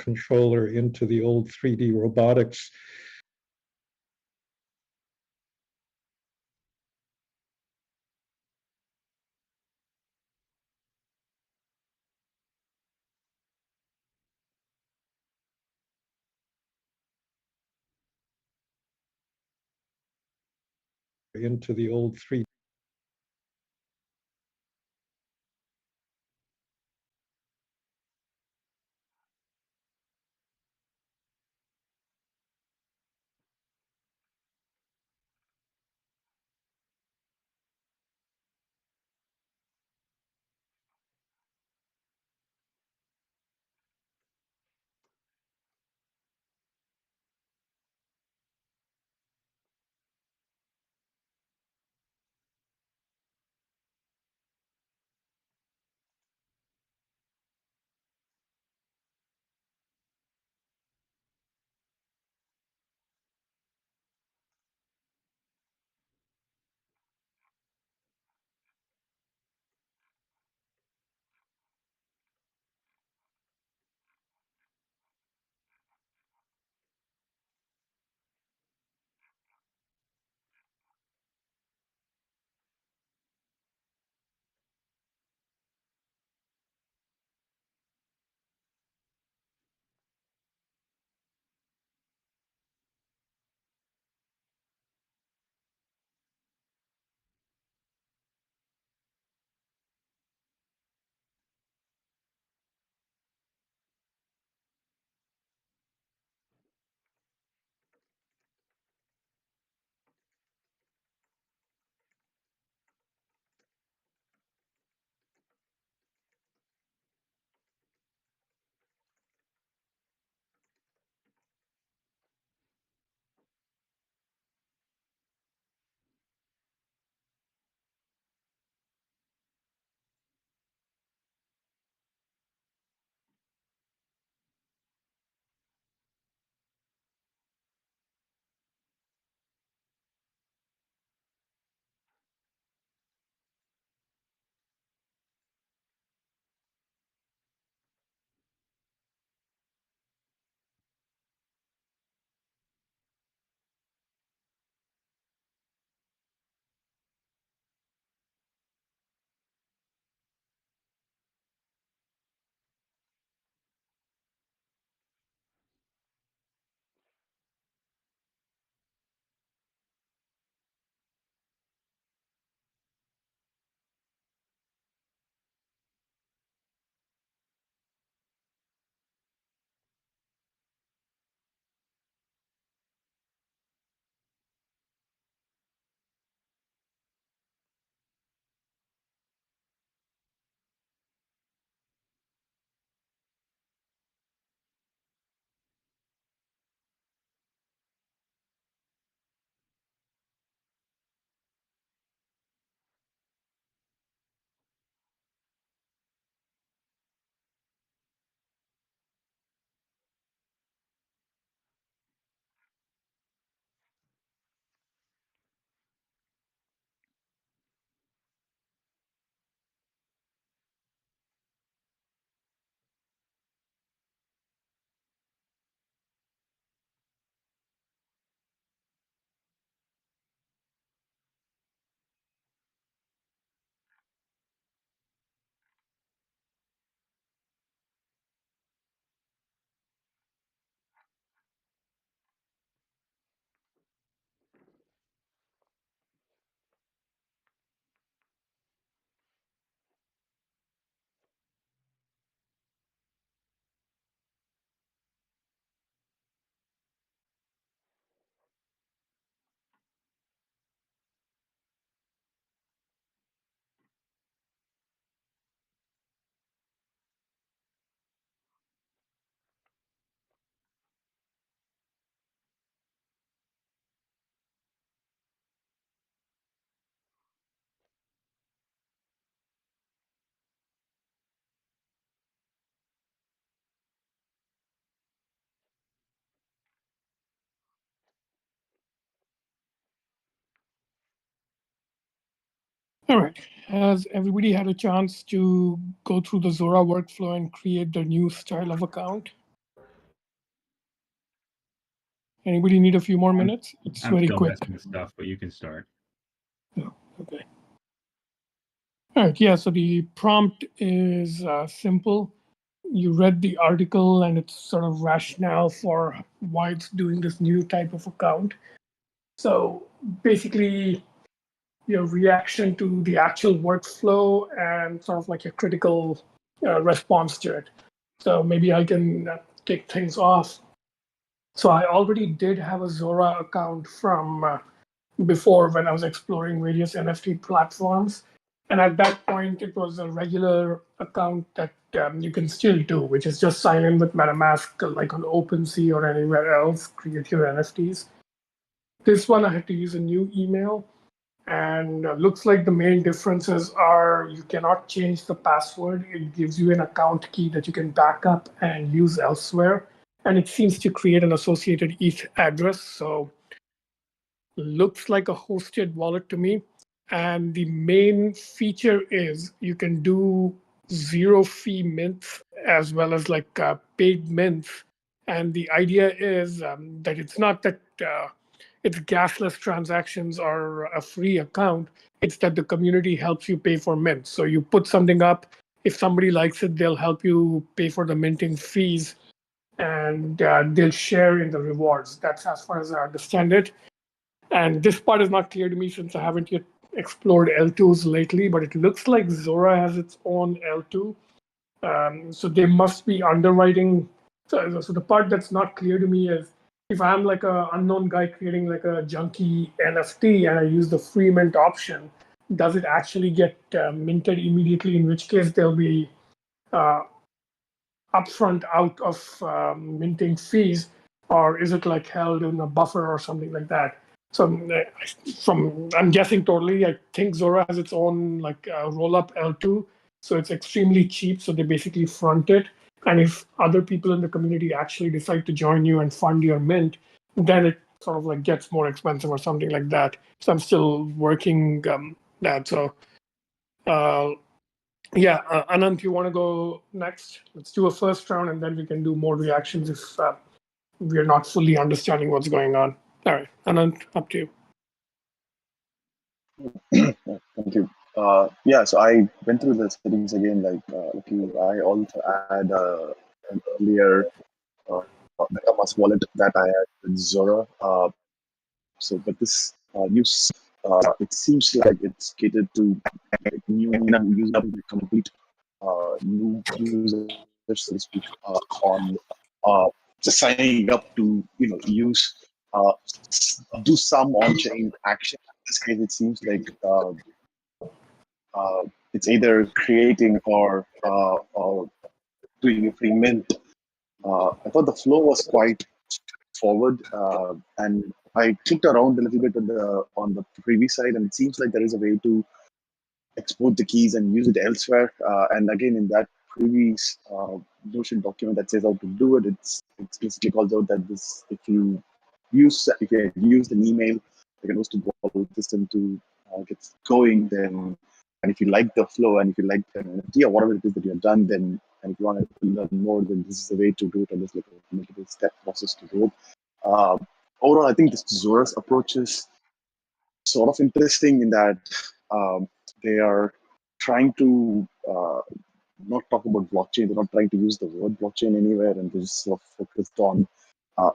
controller into the old 3D robotics. Into the old 3D. All right. Has everybody had a chance to go through the Zora workflow and create their new style of account? Anybody need a few more minutes? It's I'm very still quick. messing with stuff, but you can start. Okay. All right. Yeah. So the prompt is simple. You read the article and it's sort of rationale for why it's doing this new type of account. So basically, your reaction to the actual workflow and sort of like a critical response to it. So maybe I can kick things off. So I already did have a Zora account from before when I was exploring various NFT platforms. And at that point, it was a regular account that you can still do, which is just sign in with MetaMask, like on OpenSea or anywhere else, create your NFTs. This one, I had to use a new email. And looks like the main differences are you cannot change the password. It gives you an account key that you can back up and use elsewhere. And it seems to create an associated ETH address. So looks like a hosted wallet to me. And the main feature is you can do zero fee mints as well as like paid mints. And the idea is that it's not that it's gasless transactions or a free account. It's that the community helps you pay for mint. So you put something up. If somebody likes it, they'll help you pay for the minting fees and they'll share in the rewards. That's as far as I understand it. And this part is not clear to me since I haven't yet explored L2s lately, but it looks like Zora has its own L2. So they must be underwriting. So the part that's not clear to me is if I'm like an unknown guy creating like a junky NFT and I use the free mint option, does it actually get minted immediately? In which case there'll be upfront out of minting fees, or is it like held in a buffer or something like that? So I'm guessing totally. I think Zora has its own like roll up L2, so it's extremely cheap. So they basically front it, and if other people in the community actually decide to join you and fund your mint, then it sort of like gets more expensive or something like that. So I'm still working that. So yeah, Anant, you want to go next? Let's do a first round, and then we can do more reactions if we're not fully understanding what's going on. All right, Anant, up to you. Thank you. Yeah, so I went through the settings again, like you. I also had an earlier MetaMask wallet that I had with Zora. But this use, it seems like it's catered to new users, complete new users, so to speak, on just signing up to use do some on-chain action. In this case, it seems like it's either creating or doing a free mint. I thought the flow was quite forward, and I clicked around a little bit on the previous side, and it seems like there is a way to export the keys and use it elsewhere. And again, in that previous Notion document that says how to do it, it's explicitly calls out that this if you use an email, like a hosted wallet system to get going, then and if you like the flow and if you like the NFT or whatever it is that you have done, then and if you want to learn more, then this is the way to do it, and there's like a multiple step process to do it. Overall, I think this Zora's approach is sort of interesting in that they are trying to not talk about blockchain. They're not trying to use the word blockchain anywhere, and they're just sort of focused on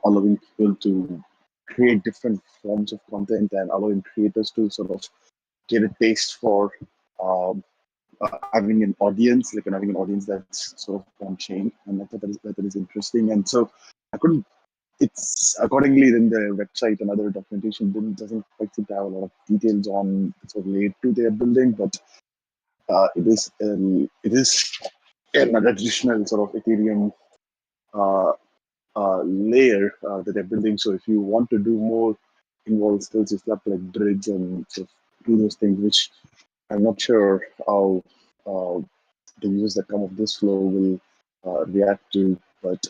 allowing people to create different forms of content and allowing creators to sort of get a taste for having an audience, like having an audience that's sort of on chain. And I thought that is interesting. And so I couldn't. It's accordingly then the website and other documentation doesn't quite seem to have a lot of details on sort of related to their building, but it is an additional sort of Ethereum layer that they're building. So if you want to do more involved skills, you have to like bridge and sort of do those things, which I'm not sure how the users that come of this flow will react to. But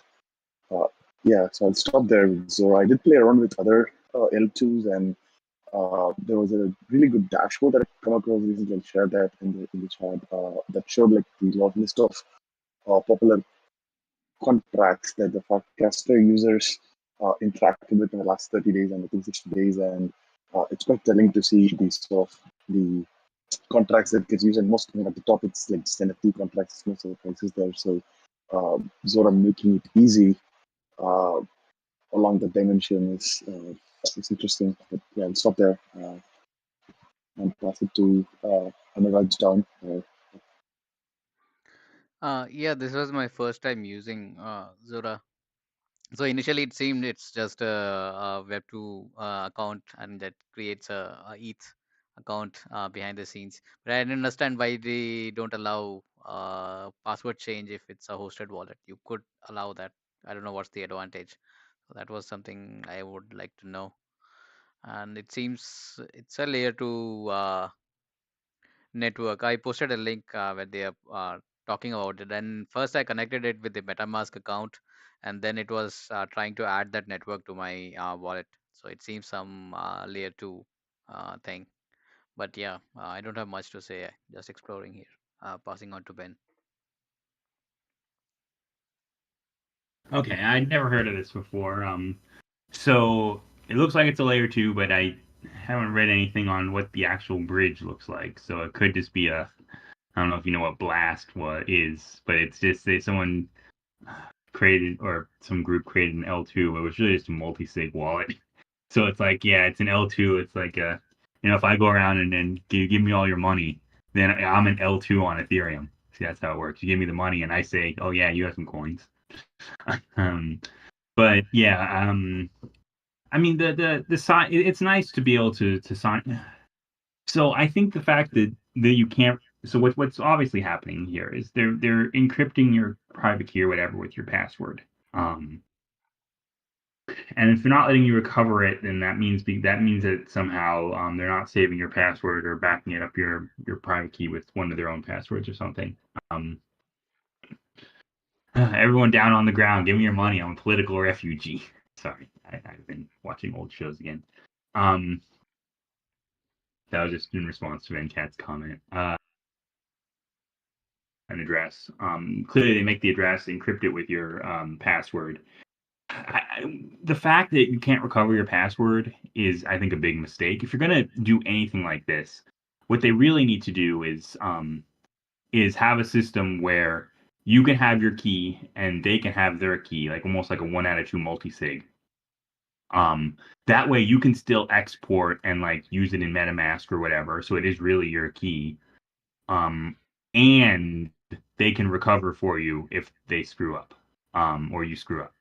yeah, so I'll stop there with Zora. I did play around with other L2s, and there was a really good dashboard that I come across recently. I'll share that in the chat that showed like the list of popular contracts that the Farcaster users interacted with in the last 30 days and I think 60 days, and it's quite telling to see these sort of the contracts that gets used, and most at the top it's like just NFT contracts, most of the prices there. So Zora making it easy along the dimension is interesting. But yeah, I'll stop there and pass it to Anuraj down. Yeah, this was my first time using Zora. So initially it seemed it's just a Web2 account and that creates a ETH account behind the scenes. But I didn't understand why they don't allow password change if it's a hosted wallet. You could allow that. I don't know what's the advantage. So that was something I would like to know. And it seems it's a layer 2 network. I posted a link where they are talking about it. And first, I connected it with the MetaMask account, and then it was trying to add that network to my wallet. So it seems some layer two thing. But yeah, I don't have much to say. Just exploring here. Passing on to Ben. Okay, I'd never heard of this before. So it looks like it's a layer 2, but I haven't read anything on what the actual bridge looks like. So it could just be a, I don't know if you know what Blast is, but it's just someone created, or some group created an L2, but it was really just a multi-sig wallet. So it's like, yeah, it's an L2. It's like if I go around and then give me all your money, then I'm an L2 on Ethereum. See, that's how it works. You give me the money, and I say, oh yeah, you have some coins. But yeah, I mean the sign. It's nice to be able to sign. So I think the fact that you can't. So what's obviously happening here is they're encrypting your private key or whatever with your password. And if they're not letting you recover it, then that means that somehow they're not saving your password or backing it up your private key with one of their own passwords or something. Everyone down on the ground, give me your money. I'm a political refugee. Sorry, I've been watching old shows again. That was just in response to Venkat's comment. An address. Clearly, they make the address, encrypt it with your password. The fact that you can't recover your password is, I think, a big mistake. If you're going to do anything like this, what they really need to do is have a system where you can have your key and they can have their key, like almost like a 1 out of 2 multi-sig. That way you can still export and like use it in MetaMask or whatever, so it is really your key. And they can recover for you if they screw up, or you screw up.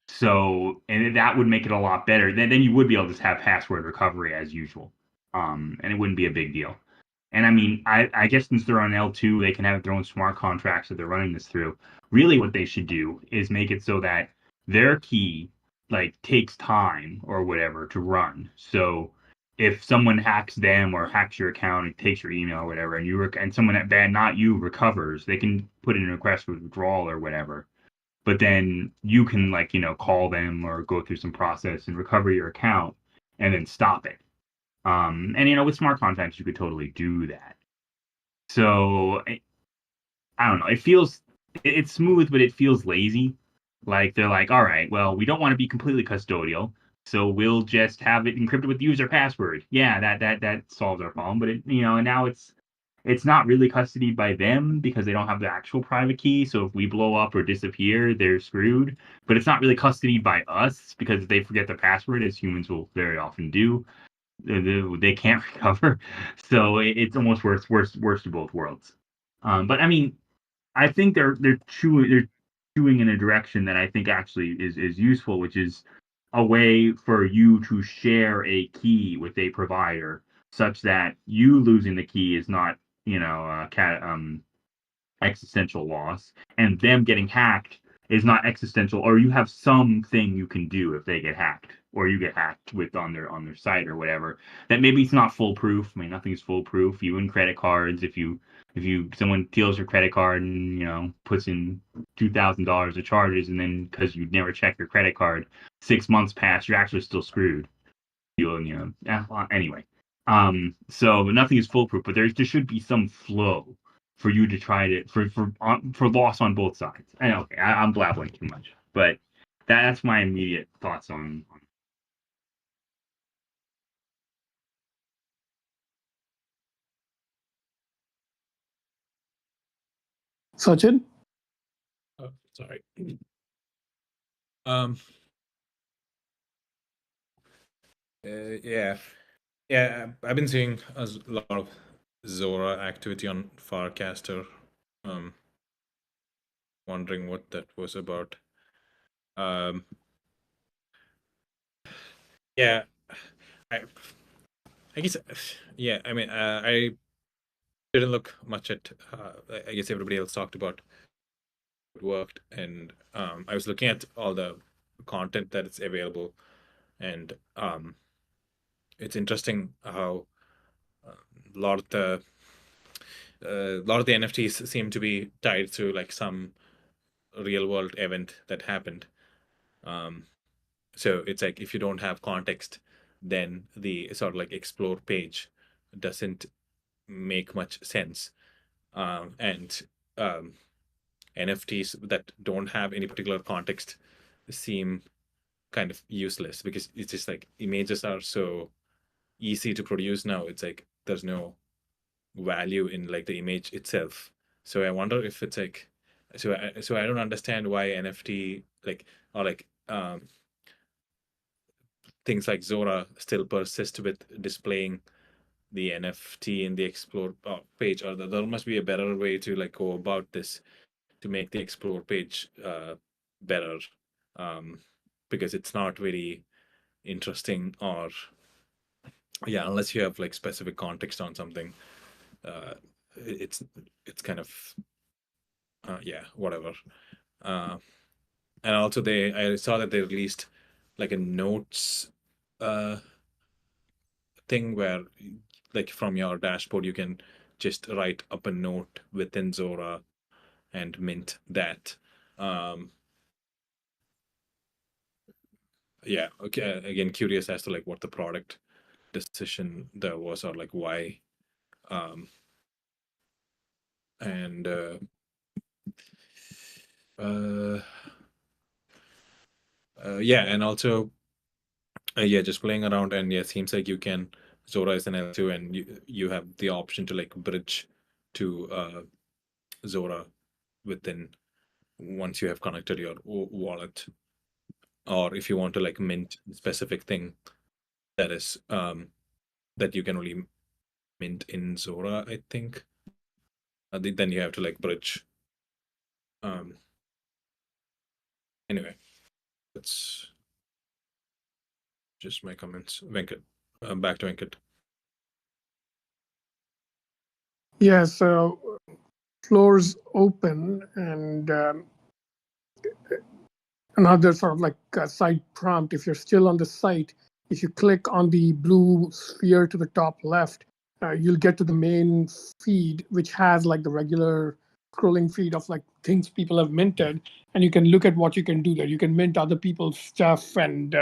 So, and that would make it a lot better. Then you would be able to just have password recovery as usual, and it wouldn't be a big deal. And I mean, I guess since they're on L2, they can have their own smart contracts that they're running this through. Really, what they should do is make it so that their key like takes time or whatever to run. So if someone hacks them or hacks your account and takes your email or whatever, and someone at bad, not you, recovers, they can put in a request for withdrawal or whatever. But then you can call them or go through some process and recover your account and then stop it. And with smart contracts, you could totally do that. So I don't know. It's smooth, but it feels lazy. Like they're like, all right, well, we don't want to be completely custodial, so we'll just have it encrypted with the user password. Yeah, that solves our problem. But and now it's not really custodied by them because they don't have the actual private key. So if we blow up or disappear, they're screwed. But it's not really custodied by us because if they forget their password, as humans will very often do, they can't recover. So it's almost worse of both worlds. But I mean, I think they're chewing in a direction that I think actually is useful, which is a way for you to share a key with a provider, such that you losing the key is not existential loss, and them getting hacked is not existential, or you have something you can do if they get hacked, or you get hacked on their site or whatever. That maybe it's not foolproof. I mean, nothing's foolproof. Even credit cards, if someone steals your credit card and puts in $2,000 of charges, and then because you never check your credit card, 6 months pass, you're actually still screwed. Anyway. So nothing is foolproof, but there should be some flow for you to try to for loss on both sides. And okay, I'm blabbering too much, but That's my immediate thoughts on. Sachin? Oh, sorry. Um. Yeah. I've been seeing a lot of Zora activity on Farcaster. Wondering what that was about. Yeah. I guess. Yeah. I mean, I didn't look much at. I guess everybody else talked about it worked, and I was looking at all the content that is available, and it's interesting how a lot of the NFTs seem to be tied to like some real world event that happened. So it's like if you don't have context, then the sort of like explore page doesn't make much sense. And NFTs that don't have any particular context seem kind of useless because it's just like images are so easy to produce now. It's like there's no value in like the image itself. So I wonder if it's like so I don't understand why NFT like or like things like Zora still persist with displaying the NFT in the explore page, or there must be a better way to like go about this to make the explore page better, because it's not very interesting, or yeah, unless you have like specific context on something, it's kind of yeah, whatever. And also I saw that they released like a notes thing where like from your dashboard you can just write up a note within Zora and mint that. Yeah, okay. Again, curious as to like what the product decision there was, or like why. And yeah, and also yeah, just playing around, and yeah, it seems like you can Zora is an L2, and you have the option to like bridge to Zora within once you have connected your wallet, or if you want to like mint a specific thing that is that you can only mint in Zora, I think. Then you have to like bridge. Anyway, that's just my comments. Venkat, back to Venkat. Yeah, so floor's open, and another sort of like a side prompt. If you're still on the site, if you click on the blue sphere to the top left, you'll get to the main feed, which has like the regular scrolling feed of like things people have minted, and you can look at what you can do there. You can mint other people's stuff, and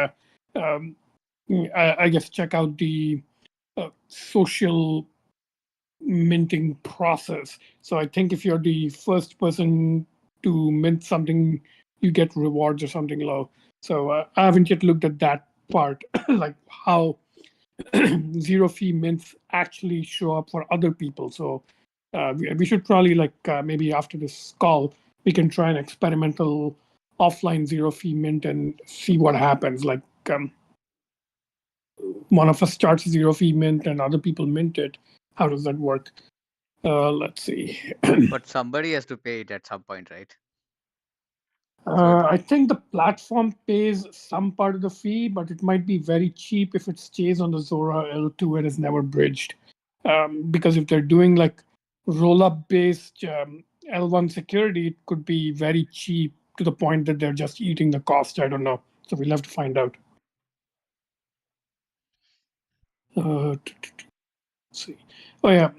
I guess check out the social minting process. So I think if you're the first person to mint something, you get rewards or something low. So I haven't yet looked at that part, like how zero fee mints actually show up for other people. So we should probably like maybe after this call, we can try an experimental offline zero fee mint and see what happens. Like one of us starts zero fee mint and other people mint it. How does that work? Let's see. But somebody has to pay it at some point, right? I think the platform pays some part of the fee, but it might be very cheap if it stays on the Zora L2 and is never bridged. Because if they're doing like roll-up based L1 security, it could be very cheap to the point that they're just eating the cost. I don't know. So we'll have to find out. Let's see. Oh yeah.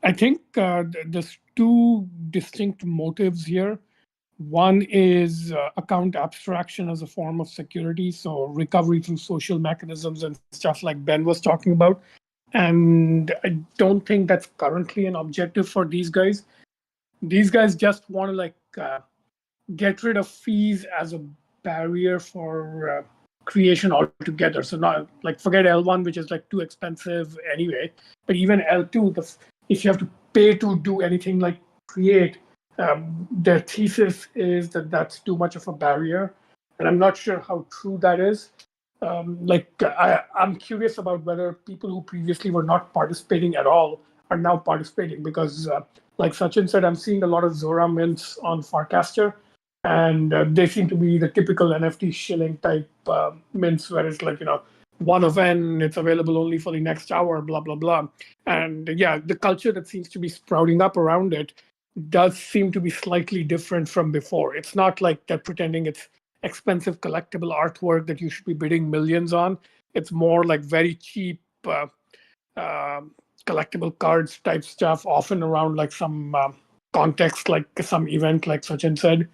I think there's two distinct motives here. One is account abstraction as a form of security, so recovery through social mechanisms and stuff like Ben was talking about. And I don't think that's currently an objective for these guys. These guys just want to like get rid of fees as a barrier for creation altogether. So not like forget L1, which is like too expensive anyway, but even L2, if you have to pay to do anything like create, their thesis is that that's too much of a barrier. And I'm not sure how true that is. I'm curious about whether people who previously were not participating at all are now participating because, like Sachin said, I'm seeing a lot of Zora mints on Farcaster, and they seem to be the typical NFT shilling type mints where it's like, one of N, it's available only for the next hour, blah, blah, blah. And yeah, the culture that seems to be sprouting up around it does seem to be slightly different from before. It's not like they're pretending it's expensive collectible artwork that you should be bidding millions on. It's more like very cheap collectible cards type stuff, often around like some context, like some event, like Sachin said.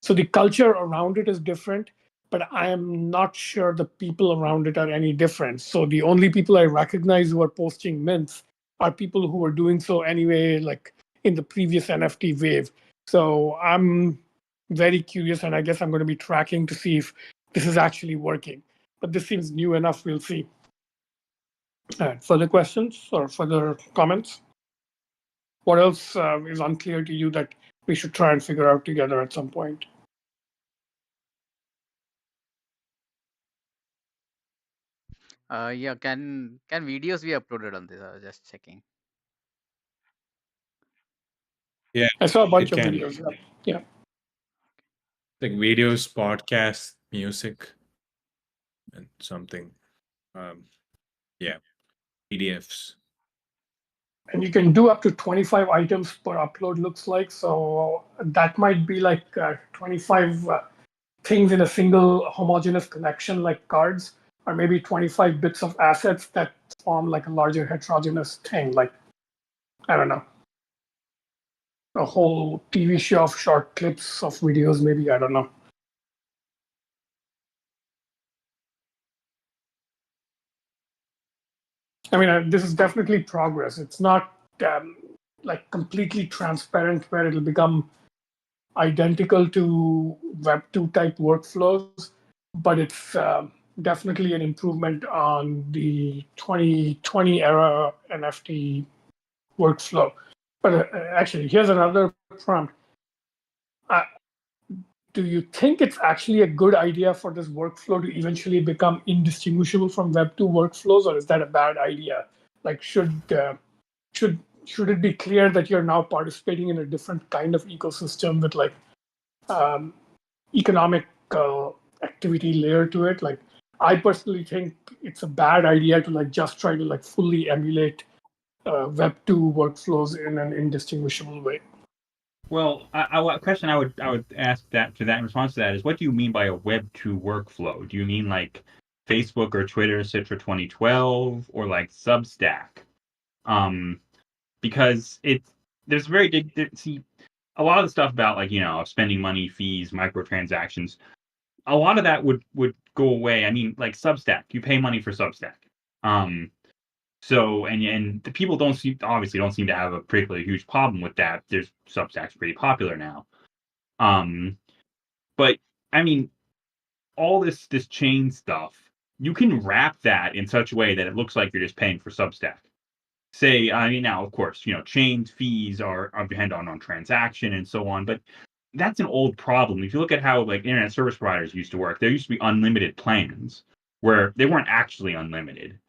So the culture around it is different, but I am not sure the people around it are any different. So the only people I recognize who are posting mints are people who were doing so anyway, like in the previous NFT wave. So I'm very curious, and I guess I'm going to be tracking to see if this is actually working. But this seems new enough. We'll see. All right, further questions or further comments? What else is unclear to you that we should try and figure out together at some point? Yeah, can videos be uploaded on this? I was just checking. Yeah, I saw a bunch it of can. videos. Yeah. Like videos, podcasts, music, and something. Yeah, PDFs. And you can do up to 25 items per upload, looks like. So that might be like 25 things in a single homogeneous collection, like cards, or maybe 25 bits of assets that form like a larger heterogeneous thing, like, I don't know, a whole TV show of short clips of videos, maybe, I don't know. I mean, this is definitely progress. It's not like completely transparent where it'll become identical to Web2 type workflows, but it's definitely an improvement on the 2020 era NFT workflow. But actually, here's another prompt. Do you think it's actually a good idea for this workflow to eventually become indistinguishable from Web2 workflows, or is that a bad idea? Like, should it be clear that you're now participating in a different kind of ecosystem with like economic activity layer to it? Like, I personally think it's a bad idea to like just try to like fully emulate Web2 workflows in an indistinguishable way. Well, a question I would ask that to that in response to that is, what do you mean by a Web 2 workflow? Do you mean like Facebook or Twitter, Citra 2012, or like Substack? Because there's very see a lot of the stuff about like spending money, fees, microtransactions. A lot of that would go away. I mean, like Substack, you pay money for Substack. So and the people obviously don't seem to have a particularly huge problem with that. There's Substack's pretty popular now. But I mean, all this chain stuff, you can wrap that in such a way that it looks like you're just paying for Substack. Say, I mean, now of course, chained fees are depend on transaction and so on, but that's an old problem. If you look at how like internet service providers used to work, there used to be unlimited plans where they weren't actually unlimited.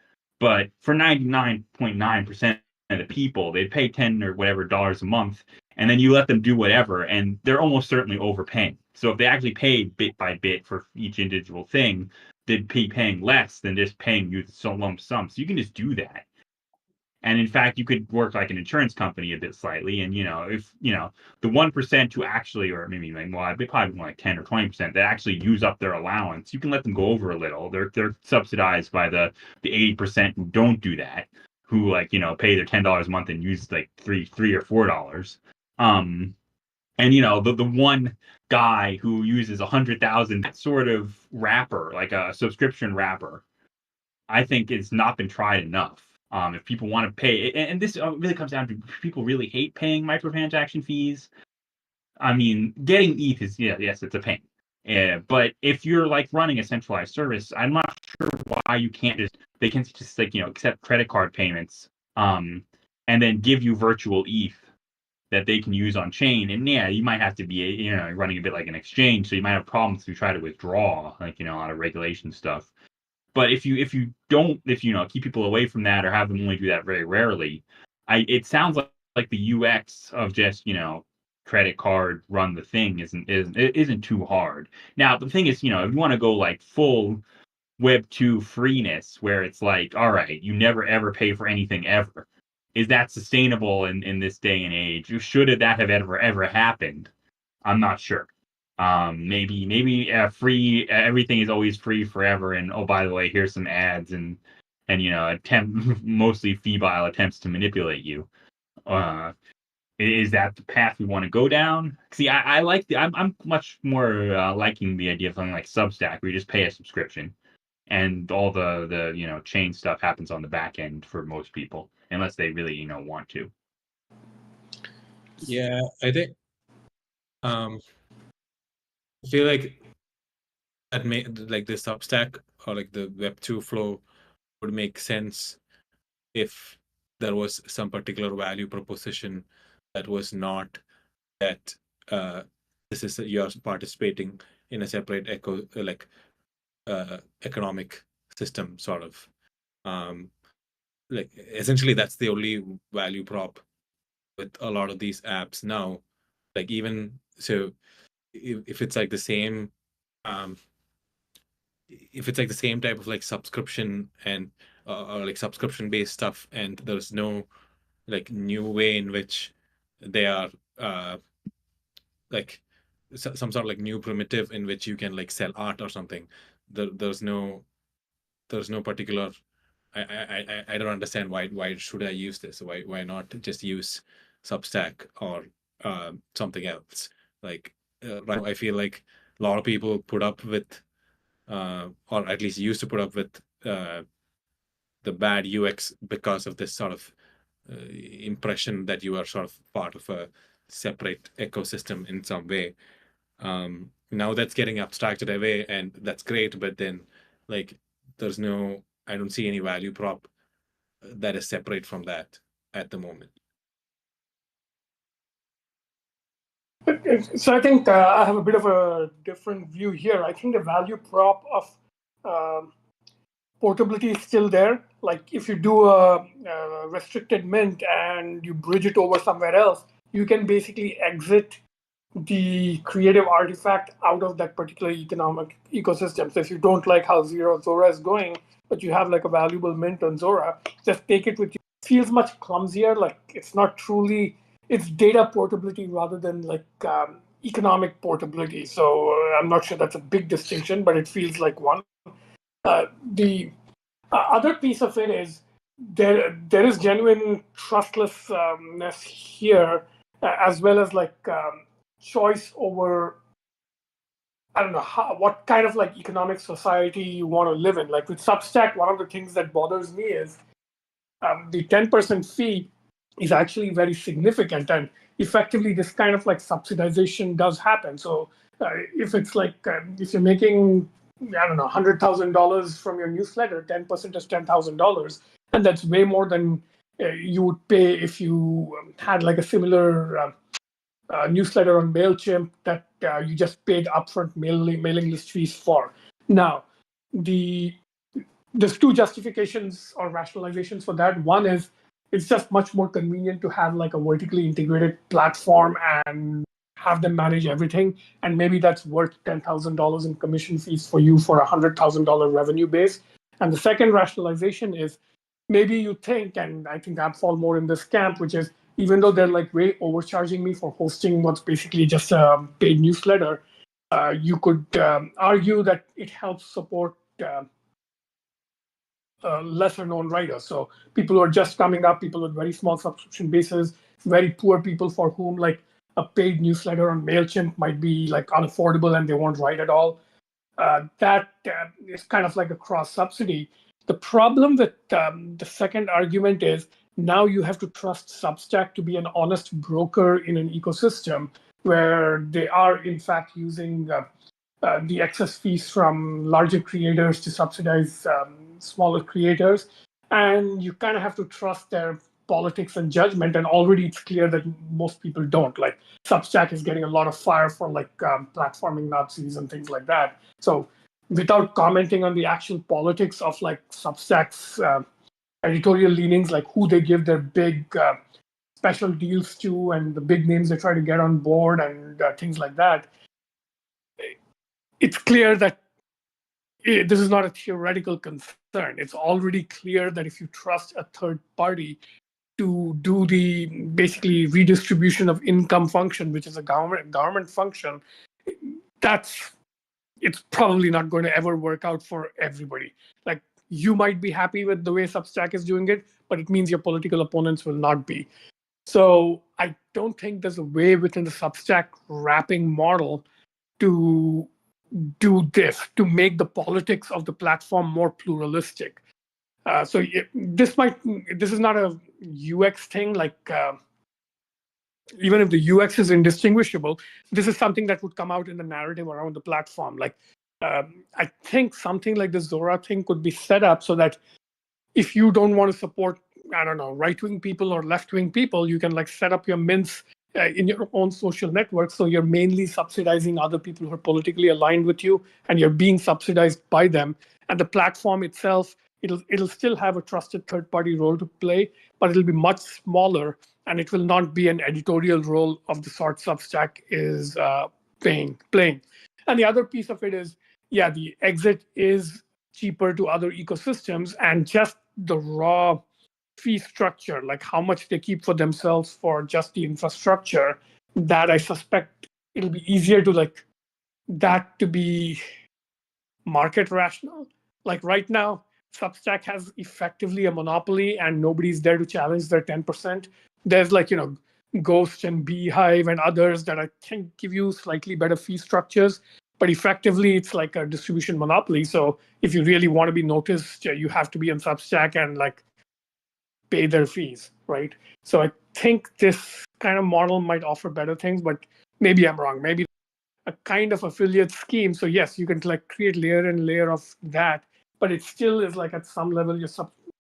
But for 99.9% of the people, they'd pay 10 or whatever dollars a month, and then you let them do whatever, and they're almost certainly overpaying. So if they actually paid bit by bit for each individual thing, they'd be paying less than just paying you some lump sum. So you can just do that. And in fact, you could work like an insurance company a bit slightly. And, if, the 1% who actually, or maybe like, well, I'd be probably more like 10 or 20% that actually use up their allowance, you can let them go over a little. They're subsidized by the 80% who don't do that, who like, pay their $10 a month and use like $3 or $4. And, the one guy who uses 100,000 sort of wrapper, like a subscription wrapper, I think it's not been tried enough. If people want to pay, and this really comes down to people really hate paying microtransaction fees. I mean, getting ETH is yes, it's a pain. But if you're like running a centralized service, I'm not sure why you can't they can just like, accept credit card payments, and then give you virtual ETH that they can use on chain. And yeah, you might have to be, running a bit like an exchange, so you might have problems to try to withdraw, like, out of regulation stuff. But if you keep people away from that or have them only do that very rarely, it sounds like the UX of just, credit card run the thing isn't too hard. Now the thing is, if you want to go like full Web 2 freeness, where it's like, all right, you never ever pay for anything ever. Is that sustainable in this day and age? Should that have ever happened? I'm not sure. Maybe free, everything is always free forever, and oh, by the way, here's some ads and mostly febile attempts to manipulate you. Is that the path we want to go down? See, I'm much more liking the idea of something like Substack, where you just pay a subscription, and all the chain stuff happens on the back end for most people, unless they really want to. Yeah, I think I feel like that like the Substack or like the Web 2 flow would make sense if there was some particular value proposition that was not that this is you're participating in a separate economic system, sort of. Like essentially that's the only value prop with a lot of these apps now. Like even so, if it's like the same if it's like the same type of like subscription and or like subscription based stuff, and there's no like new way in which they are like some sort of like new primitive in which you can like sell art or something. There's no particular. I don't understand why should I use this? Why not just use Substack or something else? Like right now, I feel like a lot of people put up with or at least used to put up with the bad UX because of this sort of impression that you are sort of part of a separate ecosystem in some way. Now that's getting abstracted away, and that's great. But then, like, I don't see any value prop that is separate from that at the moment. So I think I have a bit of a different view here. I think the value prop of portability is still there. Like if you do a restricted mint and you bridge it over somewhere else, you can basically exit the creative artifact out of that particular economic ecosystem. So if you don't like how Zora is going, but you have like a valuable mint on Zora, just take it with you. It feels much clumsier. Like it's not truly, it's data portability rather than like economic portability. So I'm not sure that's a big distinction, but it feels like one. The other piece of it is there is genuine trustlessness here, as well as like choice over, I don't know, what kind of like economic society you want to live in. Like with Substack, one of the things that bothers me is the 10% fee is actually very significant, and effectively this kind of like subsidization does happen. So if it's like if you're making, I don't know, $100,000 from your newsletter, 10% is $10,000, and that's way more than you would pay if you had like a similar newsletter on MailChimp that you just paid upfront mailing list fees for. Now, there's two justifications or rationalizations for that. One is it's just much more convenient to have like a vertically integrated platform and have them manage everything. And maybe that's worth $10,000 in commission fees for you for a $100,000 revenue base. And the second rationalization is maybe you think, and I think I fall more in this camp, which is even though they're like way overcharging me for hosting what's basically just a paid newsletter, you could argue that it helps support lesser known writers. So people who are just coming up, people with very small subscription bases, very poor people for whom like a paid newsletter on MailChimp might be like unaffordable and they won't write at all. That is kind of like a cross subsidy. The problem with the second argument is now you have to trust Substack to be an honest broker in an ecosystem where they are in fact using the excess fees from larger creators to subsidize smaller creators. And you kind of have to trust their politics and judgment. And already it's clear that most people don't. Like Substack is getting a lot of fire for like platforming Nazis and things like that. So without commenting on the actual politics of like Substack's editorial leanings, like who they give their big special deals to and the big names they try to get on board and things like that, it's clear that this is not a theoretical concern. It's already clear that if you trust a third party to do the basically redistribution of income function, which is a government function, it's probably not going to ever work out for everybody. Like you might be happy with the way Substack is doing it, but it means your political opponents will not be. So I don't think there's a way within the Substack wrapping model to do this, to make the politics of the platform more pluralistic. This is not a UX thing. Like even if the UX is indistinguishable, this is something that would come out in the narrative around the platform. Like I think something like the Zora thing could be set up so that if you don't want to support, I don't know, right-wing people or left-wing people, you can like set up your mints in your own social network. So you're mainly subsidizing other people who are politically aligned with you, and you're being subsidized by them. And the platform itself, it'll still have a trusted third-party role to play, but it'll be much smaller, and it will not be an editorial role of the sort Substack is playing. And the other piece of it is, yeah, the exit is cheaper to other ecosystems, and just the raw fee structure, like how much they keep for themselves for just the infrastructure, that I suspect it'll be easier to like that to be market rational. Like right now, Substack has effectively a monopoly and nobody's there to challenge their 10%. There's like, Ghost and Beehive and others that I think give you slightly better fee structures, but effectively it's like a distribution monopoly. So if you really want to be noticed, you have to be on Substack and like pay their fees, right? So I think this kind of model might offer better things, but maybe I'm wrong. Maybe a kind of affiliate scheme. So yes, you can like create layer and layer of that, but it still is like at some level you're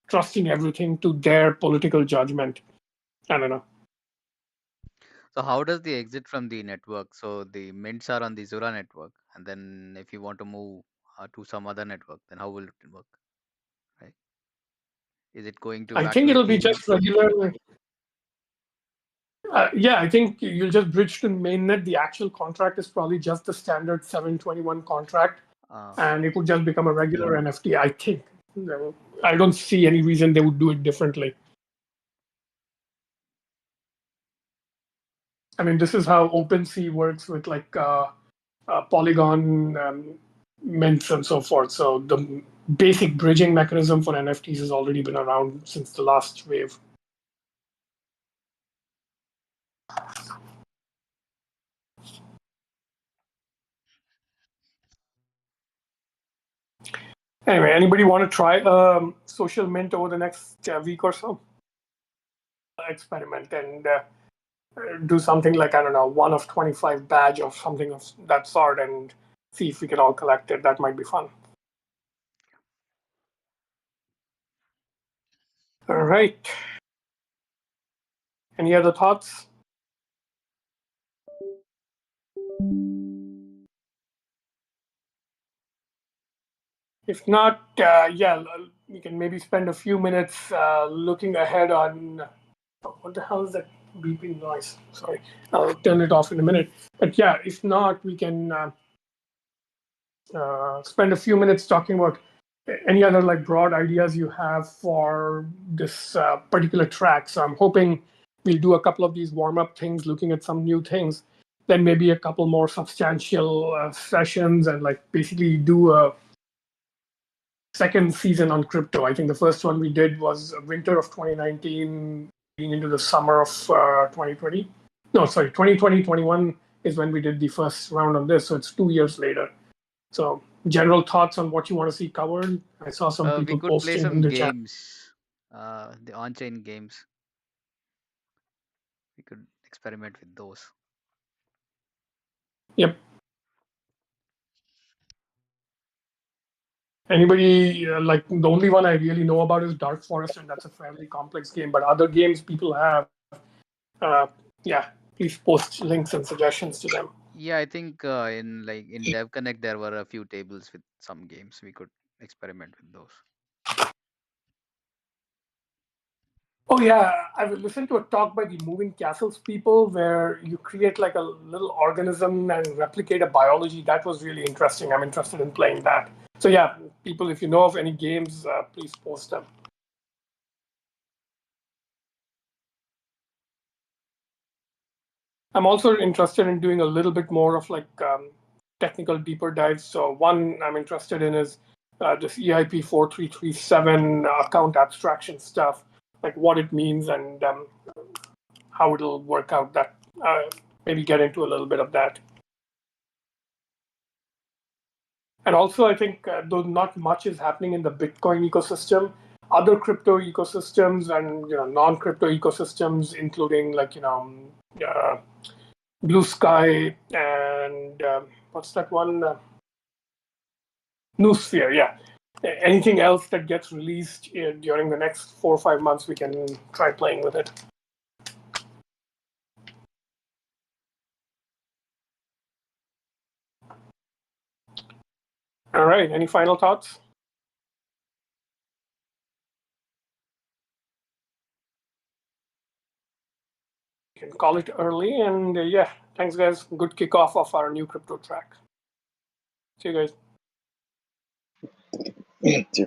trusting everything to their political judgment. I don't know. So how does the exit from the network? So the mints are on the Zora network, and then if you want to move to some other network, then how will it work? Right? Is it going to I think it'll be accurately just regular. Yeah, I think you'll just bridge to mainnet. The actual contract is probably just the standard 721 contract, and it would just become a regular NFT. I think. I don't see any reason they would do it differently. I mean, this is how OpenSea works with like Polygon mints and so forth. So the basic bridging mechanism for NFTs has already been around since the last wave. Anyway, anybody want to try social mint over the next week or so? Experiment and do something like, I don't know, 1 of 25 badge or something of that sort and see if we can all collect it. That might be fun. All right. Any other thoughts? If not, yeah, we can maybe spend a few minutes looking ahead on what the hell is that beeping noise? Sorry, I'll turn it off in a minute. But yeah, if not, we can spend a few minutes talking about any other like broad ideas you have for this particular track. So I'm hoping we'll do a couple of these warm-up things, looking at some new things, then maybe a couple more substantial sessions, and like basically do a second season on crypto. I think the first one we did was winter of 2019 into the summer of 2020. No, sorry, 2020, 21 is when we did the first round on this. So it's 2 years later. So general thoughts on what you want to see covered. I saw some we people could play posting in some the chat. games, the on-chain games. We could experiment with those. Yep. Anybody like the only one I really know about is Dark Forest, and that's a fairly complex game. But other games people have, yeah, please post links and suggestions to them. Yeah, I think in Dev Connect there were a few tables with some games. We could experiment with those. Oh yeah, I've listened to a talk by the Moving Castles people where you create like a little organism and replicate a biology. That was really interesting. I'm interested in playing that. So yeah, people, if you know of any games, please post them. I'm also interested in doing a little bit more of like technical deeper dives. So one I'm interested in is this EIP 4337 account abstraction stuff, like what it means and how it'll work out. That maybe get into a little bit of that. And also, I think though not much is happening in the Bitcoin ecosystem, other crypto ecosystems and non-crypto ecosystems, including like Blue Sky and what's that one? Noosphere, yeah. Anything else that gets released during the next 4 or 5 months, we can try playing with it. All right, any final thoughts? We can call it early, and yeah, thanks guys. Good kickoff of our new crypto track. See you guys. Yeah.